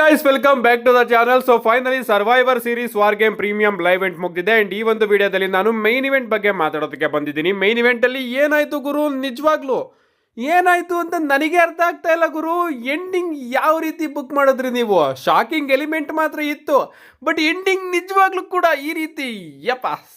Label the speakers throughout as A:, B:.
A: Guys welcome back to the channel. So finally survivor series war game premium live event ಮುಗಿದಿದೆ and ಈ ಒಂದು ವಿಡಿಯೋದಲ್ಲಿ ನಾನು main event ಬಗ್ಗೆ ಮಾತಾಡೋದಕ್ಕೆ ಬಂದಿದ್ದೀನಿ. ಮೈನ್ ಇವೆಂಟ್ ಅಲ್ಲಿ ಏನಾಯ್ತು ಗುರು, ನಿಜವಾಗ್ಲೂ ಏನಾಯ್ತು ಅಂತ ನನಗೆ ಅರ್ಥ ಆಗ್ತಾ ಇಲ್ಲ ಗುರು. ಎಂಡಿಂಗ್ ಯಾವ ರೀತಿ ಬುಕ್ ಮಾಡಿದ್ರಿ ನೀವು? ಶಾಕಿಂಗ್ ಎಲಿಮೆಂಟ್ ಮಾತ್ರ ಇತ್ತು, ಬಟ್ ಎಂಡಿಂಗ್ ನಿಜವಾಗ್ಲೂ ಕೂಡ ಈ ರೀತಿ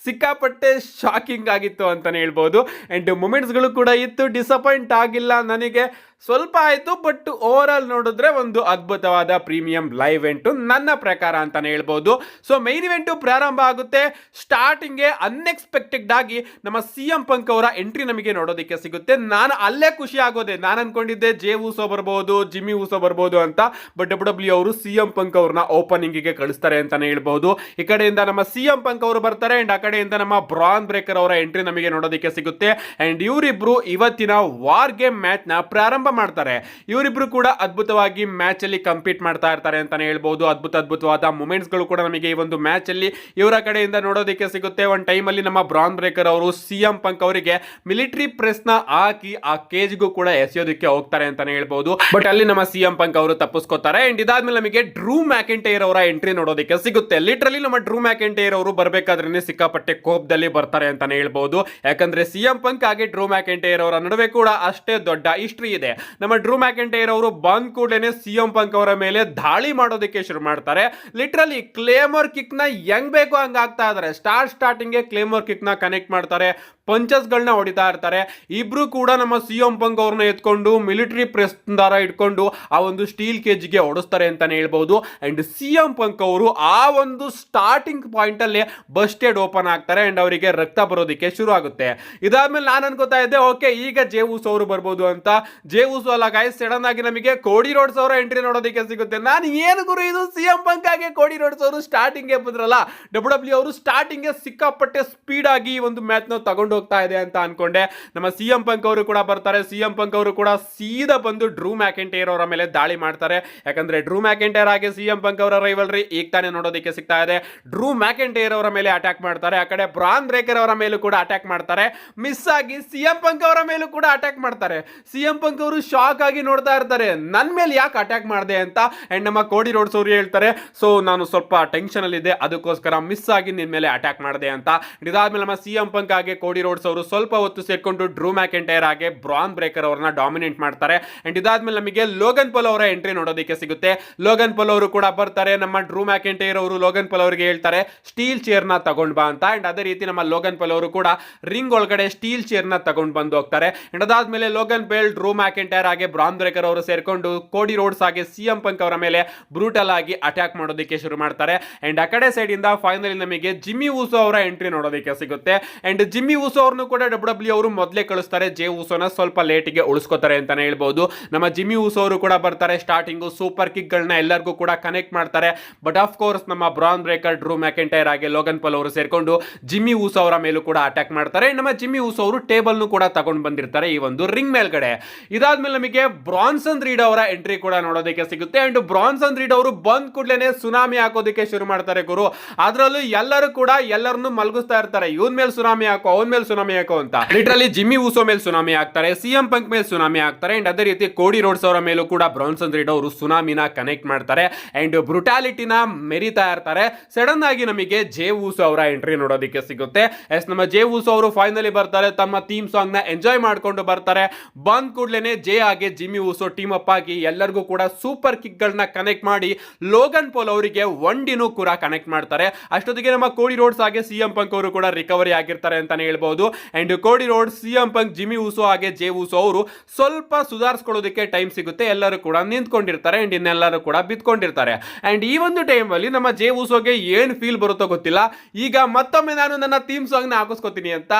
A: ಸಿಕ್ಕಾಪಟ್ಟೆ ಶಾಕಿಂಗ್ ಆಗಿತ್ತು ಅಂತಾನೆ ಹೇಳ್ಬೋದು. ಅಂಡ್ ಮೂಮೆಂಟ್ಸ್ಗಳು ಕೂಡ ಇತ್ತು, ಡಿಸಪಾಯಿಂಟ್ ಆಗಿಲ್ಲ ನನಗೆ. ಸ್ವಲ್ಪ ಆಯಿತು, ಬಟ್ ಓವರ್ ಆಲ್ ನೋಡಿದ್ರೆ ಒಂದು ಅದ್ಭುತವಾದ ಪ್ರೀಮಿಯಂ ಲೈವ್ ಇವೆಂಟು ನನ್ನ ಪ್ರಕಾರ ಅಂತಾನೆ ಹೇಳ್ಬೋದು. ಸೊ ಮೈನ್ ಇವೆಂಟು ಪ್ರಾರಂಭ ಆಗುತ್ತೆ. ಸ್ಟಾರ್ಟಿಂಗ್ಗೆ ಅನ್ಎಕ್ಸ್ಪೆಕ್ಟೆಡ್ ಆಗಿ ನಮ್ಮ CM ಪಂಕ್ ಅವರ ಎಂಟ್ರಿ ನಮಗೆ ನೋಡೋದಕ್ಕೆ ಸಿಗುತ್ತೆ. ನಾನು ಅಲ್ಲೇ ಖುಷಿ ಆಗೋದೆ. ನಾನು ಅನ್ಕೊಂಡಿದ್ದೆ ಜೇ ಊಸೋ ಬರ್ಬೋದು, ಜಿಮ್ಮಿ ಊಸೋ ಬರ್ಬೋದು ಅಂತ, ಬಟ್ WWE ಅವರು CM ಪಂಕ್ ಅವ್ರನ್ನ ಓಪನಿಂಗಿಗೆ ಕಳಿಸ್ತಾರೆ ಅಂತಾನೆ ಹೇಳ್ಬೋದು. ಈ ಕಡೆಯಿಂದ ನಮ್ಮ CM ಪಂಕ್ ಅವರು ಬರ್ತಾರೆ ಅಂಡ್ ಆ ಕಡೆಯಿಂದ ನಮ್ಮ ಬ್ರಾನ್ ಬ್ರೇಕರ್ ಅವರ ಎಂಟ್ರಿ ನಮಗೆ ನೋಡೋದಕ್ಕೆ ಸಿಗುತ್ತೆ. ಅಂಡ್ ಇವರಿಬ್ರು ಇವತ್ತಿನ ವಾರ್ ಗೇಮ್ ಮ್ಯಾಚ್ ನ ಪ್ರಾರಂಭ ಮಾಡ್ತಾರೆ. ಇವರಿಬ್ರು ಕೂಡ ಅದ್ಭುತವಾಗಿ ಮ್ಯಾಚ್ ಅಲ್ಲಿ ಕಂಪೀಟ್ ಮಾಡ್ತಾ ಇರ್ತಾರೆ ಅಂತಾನೆ ಹೇಳ್ಬೋದು. ಅದ್ಭುತವಾದ ಮೂಮೆಂಟ್ಸ್ ಗಳು ಕೂಡ ನಮಗೆ ಈ ಒಂದು ಮ್ಯಾಚ್ ಅಲ್ಲಿ ಇವರ ಕಡೆಯಿಂದ ನೋಡೋದಕ್ಕೆ ಸಿಗುತ್ತೆ. ಒಂದು ಟೈಮ್ ಅಲ್ಲಿ ನಮ್ಮ ಬ್ರಾನ್ ಬ್ರೇಕರ್ ಅವರು CM ಪಂಕ್ ಅವರಿಗೆ ಮಿಲಿಟರಿ ಪ್ರೆಸ್ ನ ಹಾಕಿ ಆ ಕೇಜ್ಗೂ ಕೂಡ ಎಸೆಯೋದಕ್ಕೆ ಹೋಗ್ತಾರೆ ಅಂತಾನೆ ಹೇಳ್ಬೋದು. ಬಟ್ ಅಲ್ಲಿ ನಮ್ಮ CM ಪಂಕ್ ಅವರು ತಪ್ಪಿಸ್ಕೋತಾರೆ. ಅಂಡ್ ಇದಾದ್ಮೇಲೆ ನಮಗೆ ಡ್ರೂ ಮ್ಯಾಕೆಂಟೈರ್ ಅವರ ಎಂಟ್ರಿ ನೋಡೋದಕ್ಕೆ ಸಿಗುತ್ತೆ. ಲಿಟರಲಿ ನಮ್ಮ ಡ್ರೂ ಮ್ಯಾಕೆಂಟೈರ್ ಅವರು ಬರ್ಬೇಕಾದ್ರೆ ಸಿಕ್ಕಾಪಟ್ಟೆ ಕೋಪದಲ್ಲಿ ಬರ್ತಾರೆ ಅಂತಾನೆ ಹೇಳ್ಬೋದು. ಯಾಕಂದ್ರೆ CM ಪಂಕ್ ಹಾಗೆ ಡ್ರೂ ಮ್ಯಾಕೆಂಟೈರ್ ಅವರ ನಡುವೆ ಕೂಡ ಅಷ್ಟೇ ದೊಡ್ಡ ಹಿಸ್ಟ್ರಿ ಇದೆ. ನಮ್ಮ ಡ್ರೂ ಮ್ಯಾಕೆಂಟೈರ್ ಅವರು ಬಂದ್ ಕೂಡಲೇ CM ಪಂಕ್ ಅವರ ಮೇಲೆ ದಾಳಿ ಮಾಡೋದಕ್ಕೆ ಶುರು ಮಾಡ್ತಾರೆ. ಲಿಟರಲಿ ಕ್ಲೇಮರ್ ಕಿಕ್ ನ ಹೆಂಗ್ ಬೇಕೋ ಹಂಗ ಆಗ್ತಾ ಇದಾರೆ. ಸ್ಟಾರ್ಟಿಂಗ್ ಕ್ಲೇಮರ್ ಕಿಕ್ ನ ಕನೆಕ್ಟ್ ಮಾಡ್ತಾರೆ, ಪಂಚಸ್ ಗಳನ್ನ ಹೊಡಿತಾ ಇರ್ತಾರೆ. ಇಬ್ರು ಕೂಡ ನಮ್ಮ CM ಪಂಕ್ ಅವ್ರನ್ನ ಎತ್ಕೊಂಡು ಮಿಲಿಟರಿ ಪ್ರೆಸ್ ದಾರ ಇಟ್ಕೊಂಡು ಆ ಒಂದು ಸ್ಟೀಲ್ ಕೇಜ್ಗೆ ಹೊಡಿಸ್ತಾರೆ ಅಂತಾನೆ ಹೇಳ್ಬಹುದು. ಅಂಡ್ CM ಪಂಕ್ ಅವರು ಆ ಒಂದು ಸ್ಟಾರ್ಟಿಂಗ್ ಪಾಯಿಂಟ್ ಅಲ್ಲಿ ಬಸ್ಟೆಡ್ ಓಪನ್ ಆಗ್ತಾರೆ ಅಂಡ್ ಅವರಿಗೆ ರಕ್ತ ಬರೋದಕ್ಕೆ ಶುರು ಆಗುತ್ತೆ. ಇದಾದ್ಮೇಲೆ ನಾನು ಅನ್ಕೋತಾ ಇದ್ದೆ ಓಕೆ ಈಗ ಜೇ ಊಸೋ ಅವರು ಬರ್ಬೋದು ಅಂತ. ಜೇ ಊಸೋ ಅಲ್ಲ ಗೈಸ್, ಸಡನ್ ಆಗಿ ನಮಗೆ ಕೋಡಿ ರೋಡ್ಸ್ ಅವರ ಎಂಟ್ರಿ ನೋಡೋದಕ್ಕೆ ಸಿಗುತ್ತೆ. ನಾನು ಏನು ಗುರು ಇದು CM ಪಂಕ್ ಆಗಿ ಕೋಡಿ ರೋಡ್ಸ್ ಅವರು ಸ್ಟಾರ್ಟಿಂಗ್ ಬಂದ್ರಲ್ಲ, WWE ಅವರು ಸ್ಟಾರ್ಟಿಂಗ್ ಸಿಕ್ಕಾಪಟ್ಟೆ ಸ್ಪೀಡ್ ಆಗಿ ಒಂದು ಮ್ಯಾಚ್ ನ ತಗೊಂಡು ಹೋಗ್ತಾ ಇದೆ ಅಂತ ಅನ್ಕೊಂಡೆ. ನಮ್ಮ CM ಪಂಕ್ ಅವರು ಕೂಡ ಬರ್ತಾರೆ. CM ಪಂಕ್ ಅವರು ಕೂಡ ಸೀದಾ ಬಂದು ಡ್ರೂ ಮ್ಯಾಕೆಂಟೈರ್ ಅವರ ಮೇಲೆ ದಾಳಿ ಮಾಡ್ತಾರೆ. ಯಾಕಂದ್ರೆ ಡ್ರೂ ಮ್ಯಾಕೆಂಟೈರ್ ಆಗಿ CM ಪಂಕ್ ಅವರ ರೈವಲ್ರಿ ಈಗ ತಾನೇ ನೋಡೋದಕ್ಕೆ ಸಿಗ್ತಾ ಇದೆ. ಡ್ರೂ ಮ್ಯಾಕೆಂಟೈರ್ ಅವರ ಮೇಲೆ ಅಟ್ಯಾಕ್ ಮಾಡ್ತಾರೆ. ಆ ಕಡೆ ಬ್ರಾನ್ ಬ್ರೇಕರ್ ಅವರ ಮೇಲೂ ಕೂಡ ಅಟ್ಯಾಕ್ ಮಾಡ್ತಾರೆ. ಮಿಸ್ ಆಗಿ CM ಪಂಕ್ ಅವರ ಮೇಲೂ ಕೂಡ ಅಟ್ಯಾಕ್ ಮಾಡ್ತಾರೆ. CM ಪಂಕ್ ಅವರು ಶಾಕ್ ಆಗಿ ನೋಡ್ತಾ ಇರ್ತಾರೆ, ನನ್ನ ಮೇಲೆ ಯಾಕೆ ಅಟ್ಯಾಕ್ ಮಾಡಿದೆ ಅಂತ. ಅಂಡ್ ನಮ್ಮ ಕೋಡಿ ರೋಡ್ಸ್ ಅವರು ಹೇಳ್ತಾರೆ, ಸೊ ನಾನು ಸ್ವಲ್ಪ ಟೆನ್ಷನ್ ಅಲ್ಲಿ ಇದೆ, ಅದಕ್ಕೋಸ್ಕರ ಮಿಸ್ ಆಗಿ ನಿನ್ ಮೇಲೆ ಅಟ್ಯಾಕ್ ಮಾಡಿದೆ ಅಂತ. ಇದಾದ್ಮೇಲೆ ನಮ್ಮ CM ಪಂಕ್ ಆಗಿ ಕೋಡಿ ರೋಡ್ಸ್ ಅವರು ಸ್ವಲ್ಪ ಹೊತ್ತು ಸೇರ್ಕೊಂಡು ಡ್ರೂ ಮ್ಯಾಕೆಂಟೈರ್ ಆಗಿ ಬ್ರಾನ್ ಬ್ರೇಕರ್ ಅವರನ್ನ ಡಾಮಿನೇಟ್ ಮಾಡ್ತಾರೆ. ಅಂಡ್ ಇದಾದ್ಮೇಲೆ ನಮಗೆ ಲೋಗನ್ ಪಾಲ್ ಅವರ ಎಂಟ್ರಿ ನೋಡೋದಕ್ಕೆ ಸಿಗುತ್ತೆ. ಲೋಗನ್ ಪಾಲ್ ಅವರು ಕೂಡ ಬರ್ತಾರೆ. ನಮ್ಮ ಡ್ರೂ ಮ್ಯಾಕೆಂಟೈರ್ ಅವರು ಲೋಗನ್ ಪಾಲ್ ಅವರಿಗೆ ಹೇಳ್ತಾರೆ ಸ್ಟೀಲ್ ಚೇರ್ ನ ತಗೊಂಡ್ ಬಾ ಅಂತ. ಅಂಡ್ ಅದೇ ರೀತಿ ನಮ್ಮ ಲೋಗನ್ ಪಾಲ್ ಅವರು ಕೂಡ ರಿಂಗ್ ಒಳಗಡೆ ಸ್ಟೀಲ್ ಚೇರ್ ನ ತಗೊಂಡ್ ಬಂದು ಹೋಗ್ತಾರೆ. ಅಂಡ್ ಅದಾದ್ಮೇಲೆ ಲೋಗನ್ ಪಾಲ್, ಡ್ರೂ ಮ್ಯಾಕೆಂಟೈರ್ ಆಗಿ ಬ್ರಾನ್ ಬ್ರೇಕರ್ ಅವರು ಸೇರ್ಕೊಂಡು ಕೋಡಿ ರೋಡ್ಸ್ ಆಗಿ CM ಪಂಕ್ ಅವರ ಮೇಲೆ ಬ್ರೂಟಲ್ ಆಗಿ ಅಟ್ಯಾಕ್ ಮಾಡೋದಕ್ಕೆ ಶುರು ಮಾಡ್ತಾರೆ. ಅಂಡ್ ಆ ಕಡೆ ಸೈಡ್ ಇಂದ ಫೈನಲಿ ನಮಗೆ ಜಿಮ್ಮಿ ಊಸೋ ಅವರ ಎಂಟ್ರಿ ನೋಡೋದಕ್ಕೆ ಸಿಗುತ್ತೆ. ಅಂಡ್ ಜಿಮ್ಮಿ ಊಸೋ ಅವ್ರನ್ನು ಕೂಡ WWE ಅವರು ಮೊದಲೇ ಕಳಿಸ್ತಾರೆ. ಜೇ ಊಸೋನ ಸ್ವಲ್ಪ ಲೇಟಿಗೆ ಉಳಿಸ್ಕೋತಾರೆ ಅಂತಾನೆ ಹೇಳ್ಬೋದು. ನಮ್ಮ ಜಿಮ್ಮಿ ಊಸೋ ಅವರು ಕೂಡ ಬರ್ತಾರೆ. ಸ್ಟಾರ್ಟಿಂಗು ಸೂಪರ್ ಕಿಕ್ ಗಳನ್ನ ಎಲ್ಲರಿಗೂ ಕೂಡ ಕನೆಕ್ಟ್ ಮಾಡ್ತಾರೆ. ಬಟ್ ಆಫ್ ಕೋರ್ಸ್ ನಮ್ಮ ಬ್ರಾನ್ ಬ್ರೇಕರ್, ಡ್ರೂ ಮ್ಯಾಕೆಂಟೈರ್ ಆಗಿ ಲೋಗನ್ ಪಾಲ್ ಅವರು ಸೇರ್ಕೊಂಡು ಜಿಮ್ಮಿ ಊಸೋ ಅವರ ಮೇಲೂ ಕೂಡ ಅಟ್ಯಾಕ್ ಮಾಡ್ತಾರೆ. ನಮ್ಮ ಜಿಮ್ಮಿ ಊಸೋ ಅವರು ಟೇಬಲ್ ಕೂಡ ತಗೊಂಡು ಬಂದಿರ್ತಾರೆ ಈ ಒಂದು ರಿಂಗ್ ಮೇಲ್ಗಡೆ. ಇದಾದ್ಮೇಲೆ ನಮಗೆ ಬ್ರಾನ್ಸನ್ ರೀಡ್ ಅವರ ಎಂಟ್ರಿ ಕೂಡ ನೋಡೋದಕ್ಕೆ ಸಿಗುತ್ತೆ. ಅಂಡ್ ಬ್ರಾನ್ಸನ್ ರೀಡ್ ಅವರು ಬಂದ್ ಕೂಡಲೇ ಸುನಾಮಿ ಹಾಕೋದಕ್ಕೆ ಶುರು ಮಾಡ್ತಾರೆ ಗುರು. ಅದರಲ್ಲೂ ಎಲ್ಲರೂ ಕೂಡ ಎಲ್ಲರನ್ನು ಮಲಗಿಸ್ತಾ ಇರ್ತಾರೆ, ಇವನ್ ಮೇಲೆ ಸುನಾಮಿ ಹಾಕೋ, ಅವನ್ ಮೇಲೆ ಸುನಾಮಿ ಹಾಕೋ ಅಂತ. ಲಿಟರಲಿ ಜಿಮ್ಮಿ ಊಸೋ ಮೇಲೆ ಸುನಾಮಿ ಹಾಕ್ತಾರೆ, CM ಪಂಕ್ ಮೇಲೆ ಸುನಾಮಿ ಹಾಕ್ತಾರೆ. ಅಂಡ್ ಅದೇ ರೀತಿ ಕೋಡಿ ರೋಡ್ಸ್ ಅವರ ಮೇಲೂ ಕೂಡ ಬ್ರಾನ್ಸನ್ ರೀಡ್ ಅವರು ಸುನಾಮಿನ ಕನೆಕ್ಟ್ ಮಾಡ್ತಾರೆ. ಅಂಡ್ ಬ್ರುಟಾಲಿಟಿನ ಮೆರಿತಾ ಇರ್ತಾರೆ. ಸಡನ್ ಆಗಿ ನಮಗೆ ಜೇ ಊಸೋ ಅವರ ಎಂಟ್ರಿ ನೋಡೋದಕ್ಕೆ ಸಿಗುತ್ತೆ. ಎಸ್, ನಮ್ಮ ಜೇ ಊಸೋ ಅವರು ಫೈನಲಿ ಬರ್ತಾರೆ. ತಮ್ಮ ಥೀಮ್ ಸಾಂಗ್ ನ ಎಂಜಾಯ್ ಮಾಡ್ಕೊಂಡು ಬರ್ತಾರೆ. ಬಂದ್ ಕೂಡಲೇ ಜೇ ಆಗಿ ಜಿಮ್ಮಿ ಊಸೋ ಟೀಮ್ ಅಪ್ ಆಗಿ ಎಲ್ಲರಿಗೂ ಕೂಡ ಸೂಪರ್ ಕಿಕ್ ಗಳನ್ನ ಕನೆಕ್ಟ್ ಮಾಡಿ ಲೋಗನ್ ಪಾಲ್ ಅವರಿಗೆ ಒಂಡಿನೂ ಕೂಡ ಕನೆಕ್ಟ್ ಮಾಡ್ತಾರೆ. ಅಷ್ಟೊತ್ತಿಗೆ ನಮ್ಮ ಕೋಡಿ ರೋಡ್ಸ್ ಆಗಿ CM ಪಂಕ್ ಅವರು ಕೂಡ ರಿಕವರಿ ಆಗಿರ್ತಾರೆ ಅಂತಾನೆ ಹೇಳ್ಬಹುದು. And Cody Rhodes, CM Punk, Jimmy Uso ಹಾಗೆ ಜೇ ಊಸೋ ಅವರು ಸ್ವಲ್ಪ ಸುಧಾರಿಸ್ಕೊಳ್ಳೋದಕ್ಕೆ ಟೈಮ್ ಸಿಗುತ್ತೆ. ಎಲ್ಲರೂ ಕೂಡ ನಿಂತ್ಕೊಂಡಿರ್ತಾರೆ ಅಂಡ್ ಇನ್ನೆಲ್ಲರೂ ಕೂಡ ಬಿತ್ಕೊಂಡಿರ್ತಾರೆ. ಅಂಡ್ ಈ ಒಂದು ಟೈಮ್ ಅಲ್ಲಿ ನಮ್ಮ ಜೇ ಊಸೋಗೆ ಏನ್ ಫೀಲ್ ಬರುತ್ತೋ ಗೊತ್ತಿಲ್ಲ. ಈಗ ಮತ್ತೊಮ್ಮೆ ನಾನು ನನ್ನ ಥೀಮ್ ಸಾಂಗ್ ನ ಹಾಕಿಸ್ಕೊತೀನಿ ಅಂತ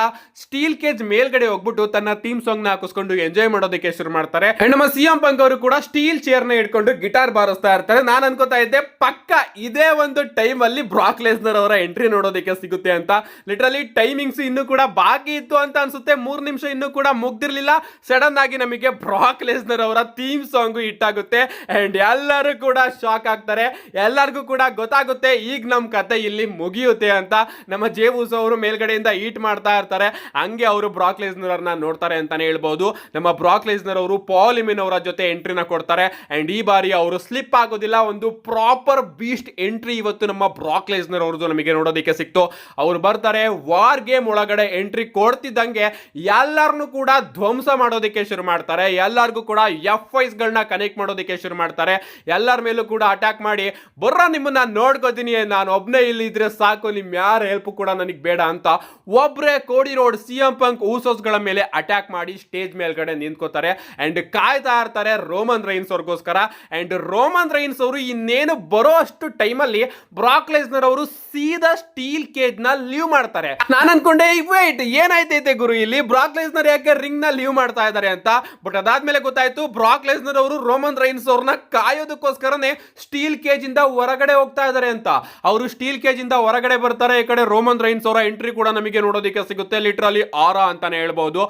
A: ಸ್ಟೀಲ್ ಕೇಜ್ ಮೇಲ್ಗಡೆ ಹೋಗ್ಬಿಟ್ಟು ತನ್ನ ಥೀಮ್ ಸಾಂಗ್ ನ ಹಾಕಿಸ್ಕೊಂಡು ಎಂಜಾಯ್ ಮಾಡೋದಕ್ಕೆ ಶುರು ಮಾಡ್ತಾರೆ. ಅಂಡ್ ನಮ್ಮ CM ಪಂಕ್ ಅವರು ಕೂಡ ಸ್ಟೀಲ್ ಚೇರ್ ನ ಇಟ್ಕೊಂಡು ಗಿಟಾರ್ ಬಾರಿಸ್ತಾ ಇರ್ತಾರೆ. ನಾನು ಅನ್ಕೋತಾ ಇದ್ದೆ ಪಕ್ಕ ಇದೇ ಒಂದು ಟೈಮ್ ಅಲ್ಲಿ ಬ್ರಾಕ್ ಲೆಸ್ನರ್ ಅವರ ಎಂಟ್ರಿ ನೋಡೋದಕ್ಕೆ ಸಿಗುತ್ತೆ ಅಂತ. ಲಿಟರಲಿ ಟೈಮಿಂಗ್ಸ್ ಇನ್ನು ಕೂಡ ಬಾಕಿ ಇತ್ತು ಅಂತ ಅನ್ಸುತ್ತೆ. 3 ನಿಮಿಷ ಇನ್ನೂ ಕೂಡ ಮುಗ್ದಿರ್ಲಿಲ್ಲ, ಸಡನ್ ಆಗಿ ನಮಗೆ ಬ್ರಾಕ್ ಲೆಸ್ನರ್ ಅವರ ಥೀಮ್ ಸಾಂಗು ಹಿಟ್ ಆಗುತ್ತೆ ಅಂಡ್ ಎಲ್ಲರೂ ಕೂಡ ಶಾಕ್ ಆಗ್ತಾರೆ. ಎಲ್ಲರಿಗೂ ಕೂಡ ಗೊತ್ತಾಗುತ್ತೆ ಈಗ ನಮ್ಮ ಕತೆ ಇಲ್ಲಿ ಮುಗಿಯುತ್ತೆ ಅಂತ. ನಮ್ಮ ಜೇ ಉಸೋ ಅವರು ಮೇಲ್ಗಡೆಯಿಂದ ಈಟ್ ಮಾಡ್ತಾ ಇರ್ತಾರೆ, ಹಂಗೆ ಅವರು ಬ್ರಾಕ್ ಲೆಸ್ನರ್ ಅವ್ರನ್ನ ನೋಡ್ತಾರೆ ಅಂತಾನೆ ಹೇಳ್ಬಹುದು. ನಮ್ಮ ಬ್ರಾಕ್ ಲೆಸ್ನರ್ ಅವರು ಪಾಲ್ ಹಿಮನ್ ಅವರ ಜೊತೆ ಎಂಟ್ರಿನ ಕೊಡ್ತಾರೆ ಅಂಡ್ ಈ ಬಾರಿ ಅವರು ಸ್ಲಿಪ್ ಆಗೋದಿಲ್ಲ. ಒಂದು ಪ್ರಾಪರ್ ಬೀಸ್ಟ್ ಎಂಟ್ರಿ ಇವತ್ತು ನಮ್ಮ ಬ್ರಾಕ್ ಲೆಸ್ನರ್ ಅವ್ರದ್ದು ನಮಗೆ ನೋಡೋದಕ್ಕೆ ಸಿಕ್ತು. ಅವ್ರು ಬರ್ತಾರೆ, ವಾರ್ ಗೇಮ್ ಒಳಗಡೆ ಎಂಟ್ರಿ ಕೊಡ್ತಿದ್ದಂಗೆ ಎಲ್ಲರನ್ನು ಕೂಡ ಧ್ವಂಸ ಮಾಡೋದಕ್ಕೆ ಶುರು ಮಾಡ್ತಾರೆ. ಎಲ್ಲರಿಗೂ ಕೂಡ ಎಫ್ ಗಳನ್ನ ಕನೆಕ್ಟ್ ಮಾಡೋದಕ್ಕೆ ಶುರು ಮಾಡ್ತಾರೆ. ಎಲ್ಲರ ಮೇಲೂ ಕೂಡ ಅಟ್ಯಾಕ್ ಮಾಡಿ, ಬರ್ರ ನಿಮ್ಮನ್ನ ನೋಡ್ಕೋತೀನಿ, ನಾನು ಒಬ್ನೇ ಇಲ್ಲಿ ಇದ್ರೆ ಸಾಕು, ನಿಮ್ ಯಾರ ಹೆಲ್ಪ್ ಕೂಡ ನನಗೆ ಬೇಡ ಅಂತ ಒಬ್ರೇ ಕೋಡಿ ರೋಡ್ ಸಿಎಂ ಪಂಕ್ ಊಸೋಸ್ ಗಳ ಮೇಲೆ ಅಟ್ಯಾಕ್ ಮಾಡಿ ಸ್ಟೇಜ್ ಮೇಲ್ಗಡೆ ನಿಂತ್ಕೋತಾರೆ ಅಂಡ್ ಕಾಯ್ತಾ ಇರ್ತಾರೆ ರೋಮನ್ ರೈನ್ಸ್ ಅವ್ರಿಗೋಸ್ಕರ. ಅಂಡ್ ರೋಮನ್ ರೈನ್ಸ್ ಅವರು ಇನ್ನೇನು ಬರೋ ಅಷ್ಟು ಟೈಮಲ್ಲಿ ಬ್ರಾಕ್ ಲೆಸ್ನರ್ ಅವರು ಸೀದಾ ಸ್ಟೀಲ್ ಕೇಜ್ ನ ಲೀವ್ ಮಾಡ್ತಾರೆ. ನಾನು ಅನ್ಕೊಂಡೆ ವೇಟ್ ಏನಾಯ್ತೈತೆ ಗುರು, ಇಲ್ಲಿ ಬ್ರಾಕ್ ಲೆಸ್ನರ್ ಯಾಕೆ ರಿಂಗ್ ನ ಲೀವ್ ಮಾಡ್ತಾ ಇದ್ದಾರೆ ಅಂತ. ಬಟ್ ಅದಾದ್ಮೇಲೆ ಗೊತ್ತಾಯ್ತು ಬ್ರಾಕ್ ಲೆಸ್ನರ್ ಅವರು ರೋಮನ್ ರೈನ್ಸ್ ಅವ್ರನ್ನ ಕಾಯೋದಕ್ಕೋಸ್ಕರನೇ ಸ್ಟೀಲ್ ಕೇಜ್ ಇಂದ ಹೊರಗಡೆ ಹೋಗ್ತಾ ಇದ್ದಾರೆ ಅಂತ. ಅವರು ಸ್ಟೀಲ್ ಕೇಜ್ ಇಂದ ಹೊರಗಡೆ ಬರ್ತಾರೆ. ಈ ಕಡೆ ರೋಮನ್ ರೈನ್ಸ್ ಅವರ ಎಂಟ್ರಿ ಕೂಡ ನಮಗೆ ನೋಡೋದಕ್ಕೆ ಸಿಗುತ್ತೆ. ಲಿಟ್ರಲಿ ಆರಾ ಅಂತಾನೆ ಹೇಳ್ಬಹುದು.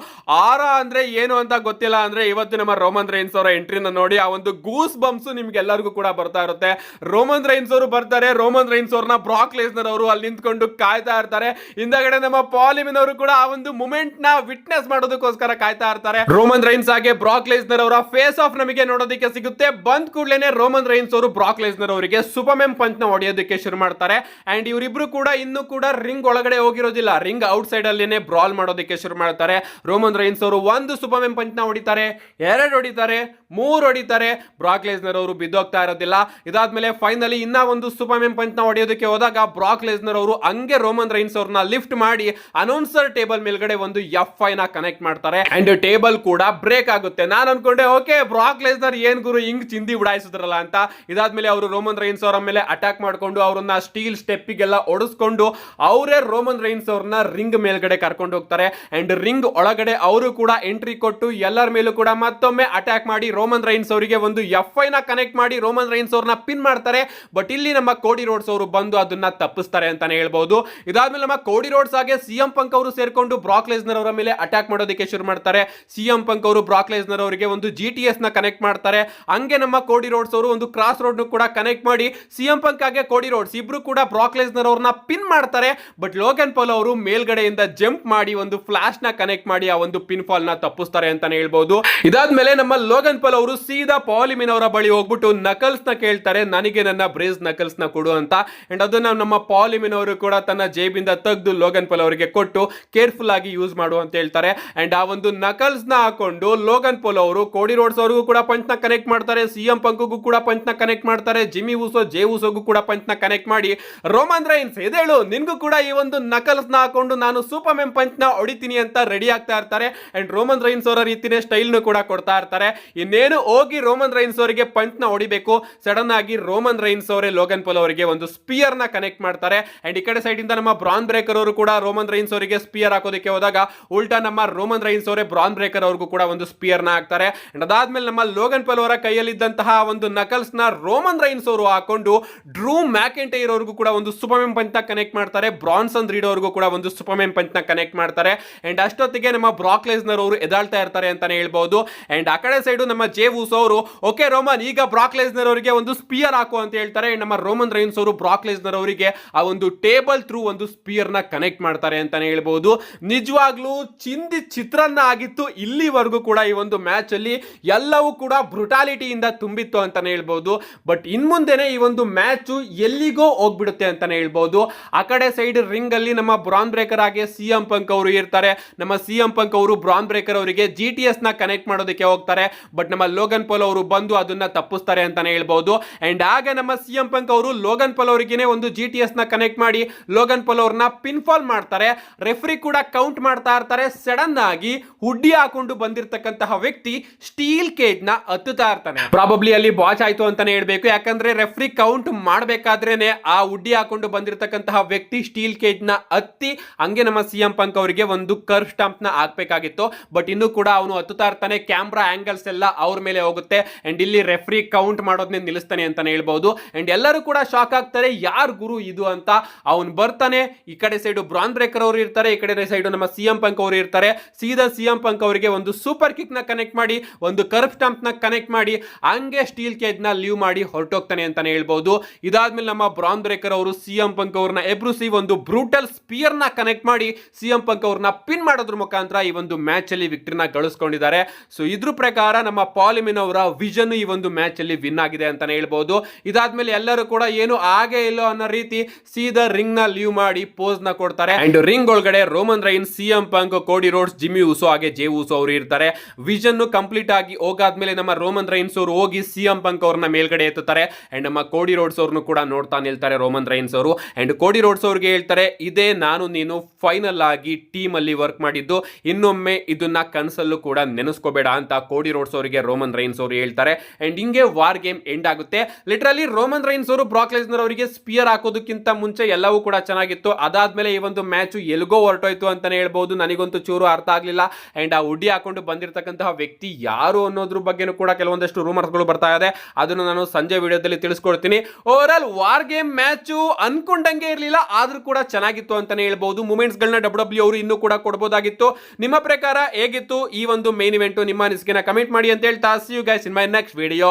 A: ಆರಾ ಅಂದ್ರೆ ಏನು ಅಂತ ಗೊತ್ತಿಲ್ಲ ಅಂದ್ರೆ ಇವತ್ತು ನಮ್ಮ ರೋಮನ್ ರೈನ್ಸ್ ಅವರ ಎಂಟ್ರಿನ ನೋಡಿ ಆ ಒಂದು ಗೂಸ್ ಬಂಪ್ಸ್ ನಿಮ್ಗೆ ಎಲ್ಲರಿಗೂ ಕೂಡ ಬರ್ತಾ ಇರುತ್ತೆ. ರೋಮನ್ ರೈನ್ಸ್ ಅವರು ಬರ್ತಾರೆ, ರೋಮನ್ ರೈನ್ಸ್ ಅವ್ರನ್ನ ಬ್ರಾಕ್ ಲೆಸ್ನರ್ ಅವರು ಅಲ್ಲಿ ನಿಂತ್ಕೊಂಡು ಕಾಯ್ತಾ ಇರ್ತಾರೆ. ಹಿಂದಗಡೆ ನಮ್ಮ ಪಾಲ್ ಹಿಮನ್ ಅವರು ಕೂಡ ಆ ಒಂದು ಮೂಮೆಂಟ್ ನ ವಿಟ್ನೆಸ್ ಮಾಡೋದಕ್ಕೋಸ್ಕರ ಕಾಯ್ತಾ ಇರ್ತಾರೆ. ರೋಮನ್ ರೈನ್ಸ್ ಹಾಗೆ ಬ್ರಾಕ್ ಲೆಸ್ನರ್ ಅವರ ಫೇಸ್ ಆಫ್ ನಮಗೆ ನೋಡೋದಕ್ಕೆ ಸಿಗುತ್ತೆ. ಬಂದ್ ಕೂಡಲೇ ರೋಮನ್ ರೈನ್ಸ್ ಅವರು ಬ್ರಾಕ್ ಲೆಸ್ನರ್ ಅವರಿಗೆ ಸೂಪರ್ಮೆನ್ ಪಂಚ್ ನ ಹೊಡೆಯೋದಕ್ಕೆ ಶುರು ಮಾಡ್ತಾರೆ ಅಂಡ್ ಇವರಿಬ್ರು ಕೂಡ ಇನ್ನೂ ಕೂಡ ರಿಂಗ್ ಒಳಗಡೆ ಹೋಗಿರೋದಿಲ್ಲ, ರಿಂಗ್ ಔಟ್ ಸೈಡ್ ಅಲ್ಲಿನೇ ಬ್ರಾಲ್ ಮಾಡೋದಕ್ಕೆ ಶುರು ಮಾಡ್ತಾರೆ. ರೋಮನ್ ರೈನ್ಸ್ ಅವರು ಒಂದು ಸೂಪರ್ಮೆನ್ ಪಂಚ್ ನ ಹೊಡಿತಾರೆ, 2 ಹೊಡಿತಾರೆ, 3 ಹೊಡಿತಾರೆ. ಬ್ರಾಕ್ ಲೆಸ್ನರ್ ಅವರು ಬಿದ್ದೋಗ್ತಾ ಇರೋದಿಲ್ಲ. ಇದಾದ್ಮೇಲೆ ಫೈನಲಿ ಇನ್ನ ಒಂದು ಸೂಪರ್ಮೆನ್ ಪಂಚ್ ನ ಹೊಡೆಯೋದಕ್ಕೆ ಹೋದಾಗ ಬ್ರಾಕ್ ಲೆಸ್ನರ್ ಅವರು ಹಂಗೆ ರೋಮನ್ ರೈನ್ಸ್ ಅವ್ರನ್ನ ಲಿಫ್ಟ್ ಮಾಡಿ ಅನೌನ್ಸರ್ ಟೇಬಲ್ ಮೇಲ್ಗಡೆ ಒಂದು ಎಫ್ ನ ಕನೆಕ್ಟ್ ಮಾಡ್ತಾರೆ ಅಂಡ್ ಟೇಬಲ್ ಕೂಡ ಬ್ರೇಕ್ ಆಗುತ್ತೆ. ನಾನು ಅನ್ಕೊಂಡೆ ಓಕೆ ಬ್ರಾಕ್ ಲೆಸ್ನರ್ ಏನ್ ಗುರು ಹಿಂಗ್ ಚಿಂದಿ ಉಡಾಯಿಸಿದ್ರಲ್ಲ ಅಂತ. ಇದಾದ್ಮೇಲೆ ಅವರು ರೋಮನ್ ರೈನ್ಸ್ ಅವರ ಮೇಲೆ ಅಟ್ಯಾಕ್ ಮಾಡ್ಕೊಂಡು ಅವರನ್ನ ಸ್ಟೀಲ್ ಸ್ಟೆಪ್ಪಿಗೆಲ್ಲ ಒಡಿಸ್ಕೊಂಡು ಅವರೇ ರೋಮನ್ ರೈನ್ಸ್ ಅವ್ರನ್ನ ರಿಂಗ್ ಮೇಲ್ಗಡೆ ಕರ್ಕೊಂಡು ಹೋಗ್ತಾರೆ ಅಂಡ್ ರಿಂಗ್ ಒಳಗಡೆ ಅವರು ಕೂಡ ಎಂಟ್ರಿ ಕೊಟ್ಟು ಎಲ್ಲರ ಮೇಲೂ ಕೂಡ ಮತ್ತೊಮ್ಮೆ ಅಟ್ಯಾಕ್ ಮಾಡಿ ರೋಮನ್ ರೈನ್ಸ್ ಅವರಿಗೆ ಒಂದು ಎಫ್ ನ ಕನೆಕ್ಟ್ ಮಾಡಿ ರೋಮನ್ ರೈನ್ಸ್ ಅವ್ರನ್ನ ಪಿನ್ ಮಾಡ್ತಾರೆ. ಬಟ್ ಇಲ್ಲಿ ನಮ್ಮ ಕೋಡಿ ರೋಡ್ಸ್ ಅವರು ಬಂದು ಅದನ್ನ ತಪ್ಪಿಸ್ತಾರೆ ಅಂತಾನೆ ಹೇಳ್ಬಹುದು. ಇದಾದ್ಮೇಲೆ ನಮ್ಮ ಕೋಡಿ ರೋಡ್ಸ್ ಹಾಗೆ ಸಿಎಂ ಪಂಕ್ ಅವರು ಸೇರ್ಕೊಂಡು ಬ್ರಾಕ್ ಲೆಸ್ನರ್ ಅವರ ಮೇಲೆ ಅಟ್ಯಾಕ್ ಮಾಡೋದಕ್ಕೆ ಶುರು ಮಾಡ್ತಾರೆ. ಸಿಎಂ ಪಂಕ್ ಅವರು ಬ್ರಾಕ್ ಲೆಸ್ನರ್ ಅವರಿಗೆ ಒಂದು GTS ನ ಕನೆಕ್ಟ್ ಮಾಡ್ತಾರೆ. ಹಂಗೆ ನಮ್ಮ ಕೋಡಿ ರೋಡ್ಸ್ ಅವರು ಒಂದು ಕ್ರಾಸ್ ರೋಡ್ ಕೂಡ ಕನೆಕ್ಟ್ ಮಾಡಿ ಸಿಎಂ ಪಂಕ್ ಹಾಗೆ ಕೋಡಿ ರೋಡ್ಸ್ ಇಬ್ರು ಕೂಡ ಬ್ರಾಕ್ ಲೆಸ್ನರ್ ಅವ್ರನ್ನ ಪಿನ್ ಮಾಡ್ತಾರೆ. ಬಟ್ ಲೋಗನ್ ಪಾಲ್ ಅವರು ಮೇಲ್ಗಡೆಯಿಂದ ಜಂಪ್ ಮಾಡಿ ಒಂದು ಫ್ಲಾಶ್ ನ ಕನೆಕ್ಟ್ ಮಾಡಿ ಆ ಒಂದು ಪಿನ್ ಫಾಲ್ ನ ತಪ್ಪಿಸ್ತಾರೆ ಅಂತಾನೆ ಹೇಳ್ಬಹುದು. ಇದಾದ್ಮೇಲೆ ನಮ್ಮ ಲೋಗನ್ ಪಾಲ್ ಅವರು ಸೀದಾ ಪಾಲ್ ಹಿಮನ್ ಅವರ ಬಳಿ ಹೋಗ್ಬಿಟ್ಟು ನಕಲ್ಸ್ ನ ಕೇಳ್ತಾರೆ, ನನಗೆ ನನ್ನ ಬ್ರೇಸ್ ನಕಲ್ಸ್ ನ ಕೊಡು ಅಂತ. ಅಂಡ್ ಅದನ್ನ ನಮ್ಮ ಪಾಲ್ ಹಿಮನ್ ಅವರು ಕೂಡ ತನ್ನ ಜೇಬಿಂದ ತೆಗೆದು ಲೋಗನ್ ಪಾಲ್ ಅವರಿಗೆ ಕೊಟ್ಟು ಕೇರ್ಫುಲ್ ಆಗಿ ಯೂಸ್ ಮಾಡು ಅಂತ ಹೇಳ್ತಾರೆ. ಅಂಡ್ ಆ ಒಂದು ನಕಲ್ಸ್ ನ ಹಾಕೊಂಡು ಲೋಗನ್ ಪಾಲ್ ಅವರು ಕೋಡಿ ರೋಡ್ಸ್ ಅವ್ರಿಗೂ ಕೂಡ ಪಂಚ್ ನ ಕನೆಕ್ಟ್ ಮಾಡ್ತಾರೆ, ಸಿಎಂ ಪಂಕ್ಗೂ ಕೂಡ ಪಂಚ್ ನ ಕನೆಕ್ಟ್ ಮಾಡ್ತಾರೆ, ಜಿಮ್ಮಿ ಉಸೋ ಜೇ ಉಸೋಗೂ ಕೂಡ ಪಂಚ್ ನ ಕನೆಕ್ಟ್ ಮಾಡಿ ರೋಮನ್ ರೈನ್ಸ್ ಎದೇಳು ನಿನ್ಗೂ ಕೂಡ ಈ ಒಂದು ನಕಲ್ಸ್ ನ ಹಾಕೊಂಡು ನಾನು ಸೂಪರ್ಮೆನ್ ಪಂಚ್ ನ ಹೊಡಿತೀನಿ ಅಂತ ರೆಡಿ ಆಗ್ತಾ ಇರ್ತಾರೆ. ಅಂಡ್ ರೋಮನ್ ರೈನ್ಸ್ ಅವರ ರೀತಿನೇ ಸ್ಟೈಲ್ ನು ಕೂಡ ಕೊಡ್ತಾ ಇರ್ತಾರೆ. ಇನ್ನೇನು ಹೋಗಿ ರೋಮನ್ ರೈನ್ಸ್ ಅವರಿಗೆ ಪಂಚ್ ನ ಹೊಡಿಬೇಕು, ಸಡನ್ ಆಗಿ ರೋಮನ್ ರೈನ್ಸ್ ಅವರೇ ಲೋಗನ್ ಪಾಲ್ ಅವರಿಗೆ ಒಂದು ಸ್ಪಿಯರ್ ನ ಕನೆಕ್ಟ್ ಮಾಡ್ತಾರೆ. ಅಂಡ್ ಈ ಕಡೆ ಸೈಡ್ ಇಂದ ನಮ್ಮ ಬ್ರಾನ್ ಬ್ರೇಕರ್ ಅವರು ಕೂಡ ರೋಮನ್ ರೈನ್ಸ್ ಅವರಿಗೆ ಸ್ಪಿಯರ್ ಹಾಕೋದಕ್ಕೆ ಹೋದಾಗ ಉಲ್ಟಾ ನಮ್ಮ ರೋಮನ್ ರೈನ್ಸ್ ಅವರೇ ಬ್ರಾನ್ ಬ್ರೇಕರ್ ಅವ್ರಿಗೂ ಕೂಡ ಒಂದು ಸ್ಪಿಯರ್ ನ ಹಾಕ್ತಾರೆ. ಅದಾದ್ಮೇಲೆ ನಮ್ಮ ಲೋಗನ್ ಪಾಲ್ ಅವರ ಕೈಯಲ್ಲಿದ್ದಂತಹ ಒಂದು ನಕಲ್ಸ್ ನ ರೋಮನ್ ರೈನ್ಸ್ ಅವರು ಹಾಕೊಂಡು ಡ್ರೂ ಮ್ಯಾಕೆಂಟೈರ್ ಅವ್ರಿಗೂ ಕೂಡ ಒಂದು ಸೂಪರ್ಮೆನ್ ಪಂಚ್ ನ ಕನೆಕ್ಟ್ ಮಾಡ್ತಾರೆ, ಬ್ರಾನ್ಸನ್ ರೀಡ್ ಅವ್ರಿಗೂ ಕೂಡ ಒಂದು ಸೂಪರ್ಮೆನ್ ಪಂಚ್ ನ ಕನೆಕ್ಟ್ ಮಾಡ್ತಾರೆ. ಅಂಡ್ ಅಷ್ಟೊತ್ತಿಗೆ ನಮ್ಮ ಬ್ರಾಕ್ ಲೆಸ್ನರ್ ಅವರು ಎದಾಳ್ತಾ ಇರ್ತಾರೆ ಅಂತಾನೆ ಹೇಳ್ಬಹುದು. ಅಂಡ್ ಆ ಕಡೆ ಸೈಡ್ ನಮ್ಮ ಜೇ ಉಸೋ ಅವರು ಓಕೆ ರೋಮನ್ ಈಗ ಬ್ರಾಕ್ ಲೆಸ್ನರ್ ಅವರಿಗೆ ಒಂದು ಸ್ಪಿಯರ್ ಹಾಕು ಅಂತ ಹೇಳ್ತಾರೆ. ನಮ್ಮ ರೋಮನ್ ರೈನ್ಸ್ ಅವರು ಬ್ರಾಕ್ ಲೆಸ್ನರ್ ಅವರಿಗೆ ಆ ಒಂದು ಟೇಬಲ್ ಥ್ರೂ ಒಂದು ಸ್ಪಿಯರ್ ನ ಕನೆಕ್ಟ್ ಮಾಡ್ತಾರೆ ಅಂತಾನೆ ಹೇಳ್ಬಹುದು. ನಿಜವಾಗ್ಲೂ ಚಿಂದಿ ಚಿತ್ರಾನ್ನ ಆಗಿತ್ತು ಇಲ್ಲಿವರೆಗೂ ಕೂಡ. ಈ ಒಂದು ಮ್ಯಾಚ್ ಅಲ್ಲಿ ಎಲ್ಲವೂ ಕೂಡ ಬ್ರುಟಾಲಿಟಿಯಿಂದ ತುಂಬಿತ್ತು ಅಂತಾನೆ ಹೇಳ್ಬಹುದು. ಬಟ್ ಇನ್ ಮುಂದೆನೆ ಈ ಒಂದು ಮ್ಯಾಚ್ ಎಲ್ಲಿಗೋ ಹೋಗ್ಬಿಡುತ್ತೆ ಅಂತಾನೆ ಹೇಳ್ಬಹುದು. ಆ ಕಡೆ ಸೈಡ್ ರಿಂಗ್ ಅಲ್ಲಿ ನಮ್ಮ ಬ್ರಾನ್ ಬ್ರೇಕರ್ ಆಗಿ ಸಿಎಂ ಪಂಕ್ ಅವರು ಇರ್ತಾರೆ. ನಮ್ಮ ಸಿಎಂ ಪಂಕ್ ಅವರು ಬ್ರಾನ್ ಬ್ರೇಕರ್ ಅವರಿಗೆ GTS ನ ಕನೆಕ್ಟ್ ಮಾಡೋದಕ್ಕೆ ಹೋಗ್ತಾರೆ. ಬಟ್ ನಮ್ಮ ಲೋಗನ್ ಪಾಲ್ ಅವರು ಬಂದು ಅದನ್ನ ತಪ್ಪಿಸ್ತಾರೆ ಅಂತಾನೆ ಹೇಳ್ಬಹುದು. ಅಂಡ್ ಆಗ ನಮ್ಮ ಸಿಎಂ ಪಂಕ್ ಅವರು ಲೋಗನ್ ಪಾಲ್ ಅವರಿಗೆ ಒಂದು GTS ನ ಕನೆಕ್ಟ್ ಮಾಡಿ ಲೋಗನ್ ಪಾಲ್ ಅವ್ರನ್ನ ಪಿನ್ ಫಾಲ್ ಮಾಡ್ತಾರೆ. ರೆಫ್ರಿ ಕೂಡ ಕೌಂಟ್ ಮಾಡ್ತಾ ಇರ್ತಾರೆ. ಸಡನ್ ಆಗಿ ಹುಡ್ಡಿ ಹಾಕೊಂಡು ಬಂದಿರತಕ್ಕಂತಹ ವ್ಯಕ್ತಿ ಸ್ಟೀಲ್ ಕೇಜ್ ನ ಹತ್ತುತ್ತಾ ಇರ್ತಾನೆ. ಪ್ರಾಬಬ್ಲಿ ಅಲ್ಲಿ ಬಾಚ್ ಆಯ್ತು ಅಂತಾನೆ ಹೇಳ್ಬೇಕು, ಯಾಕಂದ್ರೆ ರೆಫ್ರಿ ಕೌಂಟ್ ಮಾಡಬೇಕಾದ್ರೇನೆ ಆ ಹುಡ್ಡಿ ಹಾಕೊಂಡು ಬಂದಿರತಕ್ಕಂತಹ ವ್ಯಕ್ತಿ ಸ್ಟೀಲ್ ಕೇಜ್ ನ ಹತ್ತಿ ಹಂಗೆ ನಮ್ಮ ಸಿಎಂ ಪಂಕ್ ಅವರಿಗೆ ಒಂದು ಕರ್ವ್ ಸ್ಟಾಂಪ್ ನ ಹಾಕ್ಬೇಕಾಗಿತ್ತು. ಬಟ್ ಇನ್ನು ಕೂಡ ಅವನು ಹತ್ತುತ್ತಾ ಇರ್ತಾನೆ. ಕ್ಯಾಮ್ರಾ ಆಂಗಲ್ಸ್ ಎಲ್ಲ ಅವ್ರ ಮೇಲೆ ಹೋಗುತ್ತೆ. ಅಂಡ್ ಇಲ್ಲಿ ರೆಫ್ರಿ ಕೌಂಟ್ ಮಾಡೋದನ್ನೇ ನಿಲ್ಲಿಸ್ತಾನೆ ಅಂತಾನೆ ಹೇಳ್ಬಹುದು. ಅಂಡ್ ಎಲ್ಲರೂ ಕೂಡ ಶಾಕ್ ಆಗ್ತಾರೆ, ಯಾರ್ ಗುರು ಇದು ಅಂತ. ಅವನು ಬರ್ತಾನೆ, ಈ ಕಡೆ ಸೈಡ್ ಬ್ರಾನ್ ಬ್ರೇಕರ್ ಅವರು ಇರ್ತಾರೆ, ಈ ಕಡೆ ಸೈಡ್ ನಮ್ಮ ಸಿಎಂ ಪಂಕ್ ಅವರು ಇರ್ತಾರೆ. ಸೀದಾ ಸಿಎಂ ಪಂಕ್ ಅವರಿಗೆ ಒಂದು ಸೂಪರ್ ಕಿಕ್ ನ ಕನೆಕ್ಟ್ ಮಾಡಿ, ಒಂದು ಕರ್ವ್ ಸ್ಟಂಪ್ ನ ಕನೆಕ್ಟ್ ಮಾಡಿ, ಹಂಗೆ ಸ್ಟೀಲ್ ಕೇಜ್ ನ ಲೀವ್ ಮಾಡಿ ಹೊರಟೋಗ್ತಾನೆ ಅಂತಾನೆ ಹೇಳ್ಬಹುದು. ಇದಾದ್ಮೇಲೆ ನಮ್ಮ ಬ್ರಾನ್ ಬ್ರೇಕರ್ ಅವರು ಸಿಎಂ ಪಂಕ್ ಅವ್ರನ್ನ ಎಬ್ರುಸಿ ಒಂದು ಬ್ರೂಟಲ್ ಸ್ಪಿಯರ್ ನ ಕನೆಕ್ಟ್ ಮಾಡಿ ಸಿಎಂ ಪಂಕ್ ಅವ್ರನ್ನ ಪಿನ್ ಮಾಡೋದ್ರ ಮುಖಾಂತರ ಈ ಒಂದು ಮ್ಯಾಚ್ ಅಲ್ಲಿ ವಿಕ್ಟರಿನ ಗಳಿಸ್ಕೊಂಡಿದ್ದಾರೆ. ಸೊ ಇದ್ರ ಪ್ರಕಾರ ನಮ್ಮ ಪಾಲಿಮಿನ್ ಅವರ ವಿಷನ್ ಈ ಒಂದು ಮ್ಯಾಚ್ ಅಲ್ಲಿ ವಿನ್ ಆಗಿದೆ ಅಂತಾನೆ ಹೇಳ್ಬಹುದು. ಇದಾದ್ಮೇಲೆ ಎಲ್ಲರೂ ಕೂಡ ಏನು ಆಗೇ ಇಲ್ಲೋ ಅನ್ನೋ ರೀತಿ ಸೀದಾ ರಿಂಗ್ ನ ಲೀವ್ ಮಾಡಿ ಪೋಸ್ ನ ಕೊಡ್ತಾರೆ. ಅಂಡ್ ರಿಂಗ್ ಒಳಗಡೆ Roman Reigns, CM Punk, Cody Rhodes, Jimmy Uso ಹಾಗೆ ಜೇ ಉಸೋ ಅವರು ಇರ್ತಾರೆ. ವಿಷನ್ ಕಂಪ್ಲೀಟ್ ಆಗಿ ಹೋಗಾದ್ಮೇಲೆ ನಮ್ಮ ರೋಮನ್ ರೈನ್ಸ್ ಅವರು ಹೋಗಿ ಸಿಎಂ ಪಂಕ್ ಅವ್ರನ್ನ ಮೇಲ್ಗಡೆ ಎತ್ತುತ್ತಾರೆ. ಅಂಡ್ ನಮ್ಮ ಕೋಡಿ ರೋಡ್ಸ್ ಅವ್ರನ್ನು ಕೂಡ ನೋಡ್ತಾ ನಿಲ್ತಾರೆ ರೋಮನ್ ರೈನ್ಸ್ ಅವರು. ಅಂಡ್ ಕೋಡಿ ರೋಡ್ಸ್ ಅವ್ರಿಗೆ ಹೇಳ್ತಾರೆ, ಇದೇ ನಾನು ನೀನು ಫೈನಲ್ ಆಗಿ ಟೀಮ್ ಅಲ್ಲಿ ವರ್ಕ್ ಮಾಡಿದ್ದು, ಇನ್ನೊಮ್ಮೆ ಇದನ್ನ ಕನಸಲ್ಲೂ ಕೂಡ ನೆನೆಸ್ಕೋಬೇಡ ಅಂತ ಕೋಡಿ ರೋಡ್ಸ್ ಅವರಿಗೆ ರೋಮನ್ ರೈನ್ಸ್ ಅವರು ಹೇಳ್ತಾರೆ. ಅಂಡ್ ಹಿಂಗೆ ವಾರ್ ಗೇಮ್ ಎಂಡ್ ಆಗುತ್ತೆ. ಲಿಟರಲಿ ರೋಮನ್ ರೈನ್ಸ್ ಅವರು ಬ್ರಾಕ್ ಲೆಸ್ನರ್ ಅವರಿಗೆ ಸ್ಪಿಯರ್ ಹಾಕೋದಕ್ಕಿಂತ ಮುಂಚೆ ಎಲ್ಲವೂ ಕೂಡ ಚೆನ್ನಾಗಿತ್ತು. ಅದಾದ್ಮೇಲೆ ಈ ಒಂದು ಮ್ಯಾಚ್ ಎಲ್ಗೋ ಹೊರಟೋಯ್ತು ಅಂತಾನೆ ಹೇಳ್ಬಹುದು. ನನಗಂತೂ ಚೂರು ಅರ್ಥ ಆಗ್ಲಿಲ್ಲ. ಅಂಡ್ ಆ ಹುಡ್ಡಿ ಹಾಕೊಂಡು ಬಂದಿರತಕ್ಕಂತಹ ವ್ಯಕ್ತಿ ಯಾರು ಅನ್ನೋದ್ರ ಬಗ್ಗೆನೂ ಕೂಡ ಕೆಲವೊಂದಷ್ಟು ರೂಮರ್ಸ್ಗಳು ಬರ್ತಾ ಇದೆ. ಅದನ್ನು ನಾನು ಸಂಜೆ ವಿಡಿಯೋದಲ್ಲಿ ತಿಳಿಸ್ಕೊಡ್ತೀನಿ. Overall war game match ಅನ್ಕೊಂಡಂಗೆ ಇರಲಿಲ್ಲ, ಆದ್ರೂ ಕೂಡ ಚೆನ್ನಾಗಿತ್ತು ಅಂತಾನೆ ಹೇಳ್ಬಹುದು. ಮೂಮೆಂಟ್ಸ್ ಗಳನ್ನ ಡಬ್ಲ್ಯೂ ಅವರು ಇನ್ನೂ ಕೂಡ ಕೊಡಬಹುದಾಗಿತ್ತು. ನಿಮ್ಮ ಪ್ರಕಾರ ಹೇಗಿತ್ತು ಈ ಒಂದು ಮೇನ್ ಇವೆಂಟ್? ನಿಮ್ಮ ಅನಿಸಿಕೆನ ಕಮೆಂಟ್ ಮಾಡಿ ಅಂತ ಹೇಳ್ತಾ, see you guys in my next video.